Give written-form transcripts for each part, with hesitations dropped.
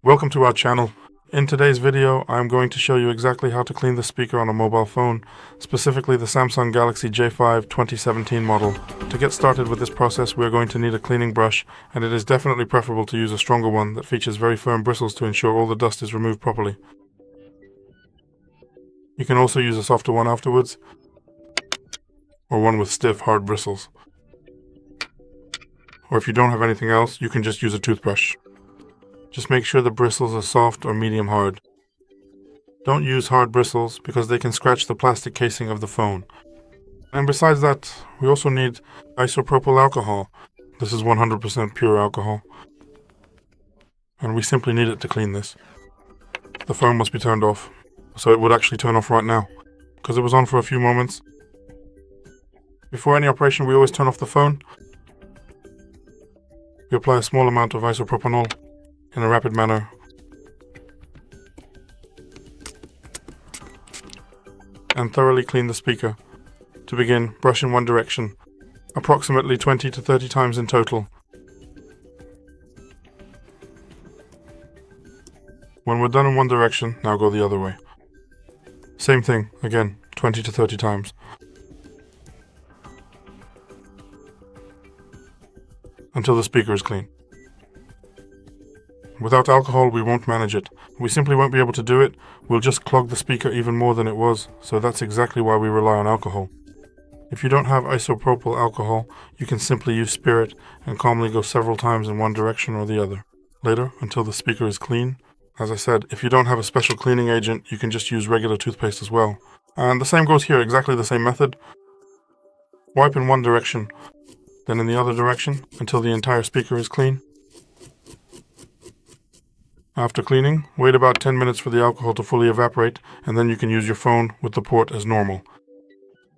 Welcome to our channel. In today's video, I'm going to show you exactly how to clean the speaker on a mobile phone, specifically the Samsung Galaxy J5 2017 model. To get started with this process, we are going to need a cleaning brush, and it is definitely preferable to use a stronger one that features very firm bristles to ensure all the dust is removed properly. You can also use a softer one afterwards, or one with stiff, hard bristles. Or if you don't have anything else, you can just use a toothbrush. Just make sure the bristles are soft or medium hard. Don't use hard bristles because they can scratch the plastic casing of the phone. And besides that, we also need isopropyl alcohol. This is 100% pure alcohol. And we simply need it to clean this. The phone must be turned off, so it would actually turn off right now, because it was on for a few moments. Before any operation, we always turn off the phone. We apply a small amount of isopropanol in a rapid manner. And thoroughly clean the speaker. To begin, brush in one direction, approximately 20 to 30 times in total. When we're done in one direction, now go the other way. Same thing, again, 20 to 30 times. Until the speaker is clean. Without alcohol, we won't manage it. We simply won't be able to do it. We'll just clog the speaker even more than it was, so that's exactly why we rely on alcohol. If you don't have isopropyl alcohol, you can simply use spirit and calmly go several times in one direction or the other. Later, until the speaker is clean. As I said, if you don't have a special cleaning agent, you can just use regular toothpaste as well. And the same goes here, exactly the same method. Wipe in one direction, then in the other direction, until the entire speaker is clean. After cleaning, wait about 10 minutes for the alcohol to fully evaporate, and then you can use your phone with the port as normal.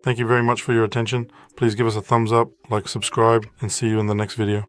Thank you very much for your attention. Please give us a thumbs up, like, subscribe, and see you in the next video.